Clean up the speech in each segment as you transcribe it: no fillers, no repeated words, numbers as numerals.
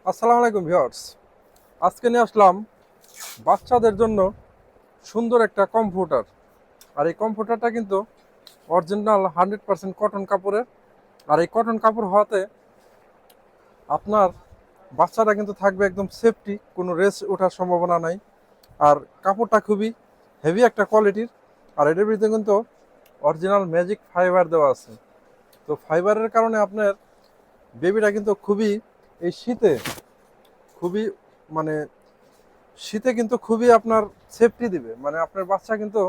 আসসালামু আলাইকুম ভিউয়ার্স। আজকে নিয়ে আসলাম বাচ্চাদের জন্য সুন্দর একটা কম্পিউটার। আর এই কম্পিউটারটা কিন্তু অরিজিনাল 100% কটন কাপড়ের। আর এই কটন কাপড় হওয়াতে আপনার বাচ্চারা কিন্তু থাকবে একদম সেফটি, কোনো রেস ওঠার সম্ভাবনা নাই। আর কাপড়টা খুবই হেভি একটা কোয়ালিটির। আর এটার ভিতরে কিন্তু অরিজিনাল ম্যাজিক ফাইবার দেওয়া আছে। তো ফাইবারের কারণে আপনার বেবিটা কিন্তু খুবই এই শীতে খুবই মানে শীতে কিন্তু খুবই আপনার সেফটি দিবে, মানে আপনার বাচ্চা কিন্তু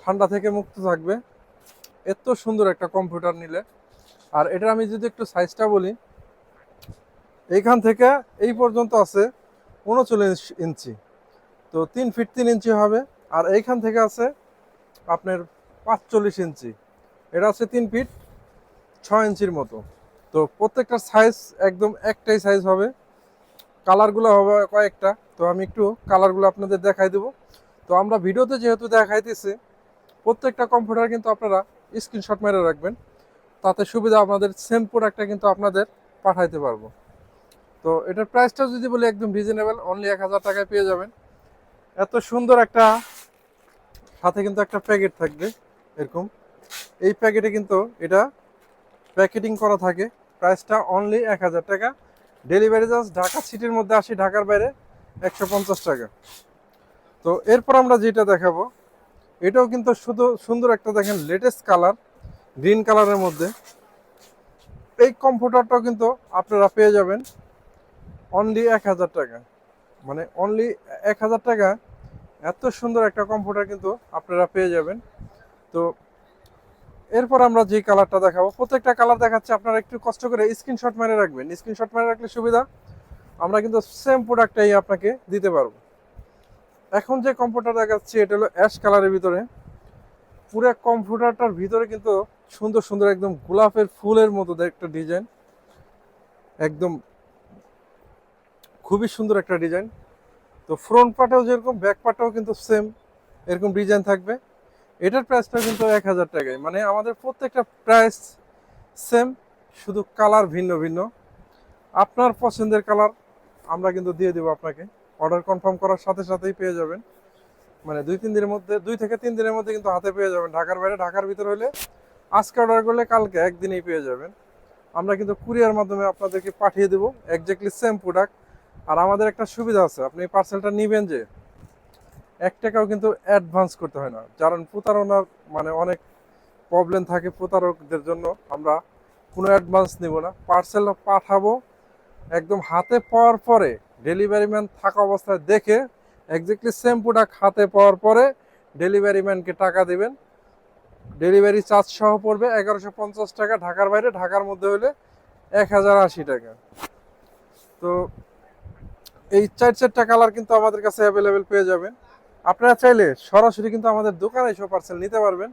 ঠান্ডা থেকে মুক্ত থাকবে এত সুন্দর একটা কম্পিউটার নিলে। আর এটা আমি যদি একটু সাইজটা বলি, এইখান থেকে এই পর্যন্ত আছে 39 ইঞ্চি, তো 3 ফিট 3 ইঞ্চি হবে। আর এইখান থেকে আছে আপনার 45 ইঞ্চি, এটা আছে 3 ফিট 6 ইঞ্চির মতো। তো প্রত্যেকটা সাইজ একদম একটাই সাইজ হবে, কালারগুলো হবে কয়েকটা। তো আমি একটু কালারগুলো আপনাদের দেখাই দেবো। তো আমরা ভিডিওতে যেহেতু দেখাইতেছি, প্রত্যেকটা কম্পিউটার কিন্তু আপনারা স্ক্রিনশট মেরে রাখবেন, তাতে সুবিধা আমাদের সেম প্রোডাক্টটা কিন্তু আপনাদের পাঠাইতে পারবো। তো এটার প্রাইসটা যদি বলি একদম রিজনেবল, অনলি 1000 টাকায় পেয়ে যাবেন। এত সুন্দর একটা সাথে কিন্তু একটা প্যাকেট থাকবে এরকম। এই প্যাকেটে কিন্তু এটা প্যাকেটিং করা থাকে। প্রাইসটা অনলি 1000 টাকা। ডেলিভারি চার্জ ঢাকা সিটির মধ্যে 80, ঢাকার বাইরে 150 টাকা। তো এরপর আমরা যেটা দেখাবো, এটাও কিন্তু শুধু সুন্দর একটা, দেখেন লেটেস্ট কালার, গ্রিন কালারের মধ্যে। এই কম্পিউটারটাও কিন্তু আপনারা পেয়ে যাবেন অনলি 1000 টাকা, মানে অনলি 1000 টাকা। এত সুন্দর একটা কম্পিউটার কিন্তু আপনারা পেয়ে যাবেন। তো এরপর আমরা যে কালারটা দেখাবো, প্রত্যেকটা কালার দেখাচ্ছে, আপনারা একটু কষ্ট করে স্ক্রিনশট মেরে রাখবেন। স্ক্রিনশট মেরে রাখলে সুবিধা, আমরা কিন্তু সেম প্রোডাক্টটাই আপনাকে দিতে পারবো। এখন যে কম্পিউটার দেখাচ্ছি এটা হলো অ্যাশ কালারের ভিতরে। পুরো কম্পিউটারটার ভিতরে কিন্তু সুন্দর সুন্দর একদম গোলাপের ফুলের মতো একটা ডিজাইন, একদম খুবই সুন্দর একটা ডিজাইন। তো ফ্রন্ট পার্টেও যেরকম, ব্যাক পার্টেও কিন্তু সেম এরকম ডিজাইন থাকবে। এটার প্রাইসটা কিন্তু 1000 টাকায়, মানে আমাদের প্রত্যেকটা প্রাইস সেম, শুধু কালার ভিন্ন ভিন্ন। আপনার পছন্দের কালার আমরা কিন্তু দিয়ে দেবো আপনাকে। অর্ডার কনফার্ম করার সাথে সাথেই পেয়ে যাবেন, মানে 2-3 দিনের মধ্যে, 2 থেকে 3 দিনের মধ্যে কিন্তু হাতে পেয়ে যাবেন। ঢাকার বাইরে, ঢাকার ভিতর হলে আজকে অর্ডার করলে কালকে একদিনেই পেয়ে যাবেন। আমরা কিন্তু কুরিয়ার মাধ্যমে আপনাদেরকে পাঠিয়ে দেবো একজাক্টলি সেম প্রোডাক্ট। আর আমাদের একটা সুবিধা আছে, আপনি পার্সেলটা নেবেন যে 1 টাকাও কিন্তু অ্যাডভান্স করতে হয় না। কারণ প্রতারণার মানে অনেক প্রবলেম থাকে, প্রতারকদের জন্য আমরা কোনো অ্যাডভান্স নেব না। পার্সেল পাঠাবো একদম হাতে পাওয়ার পরে, ডেলিভারি ম্যান থাকা অবস্থায় দেখে একজাক্টলি সেম প্রোডাক্ট হাতে পাওয়ার পরে ডেলিভারি ম্যানকে টাকা দেবেন। ডেলিভারি চার্জ সহ পড়বে 1150 টাকা ঢাকার বাইরে, ঢাকার মধ্যে হলে 1080 টাকা। তো এই 4-4টা কালার কিন্তু আমাদের কাছে অ্যাভেলেবেল পেয়ে যাবেন। আপনারা চাইলে সরাসরি কিন্তু আমাদের দোকানে এসে পার্সেল নিতে পারবেন।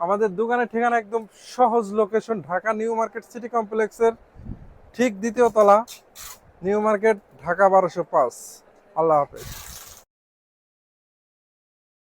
আমাদের দোকানের ঠিকানা একদম সহজ location, Dhaka new market city কমপ্লেক্সের ঠিক দ্বিতীয় তলা, নিউ মার্কেট, ঢাকা 1205। আল্লাহ হাফেজ।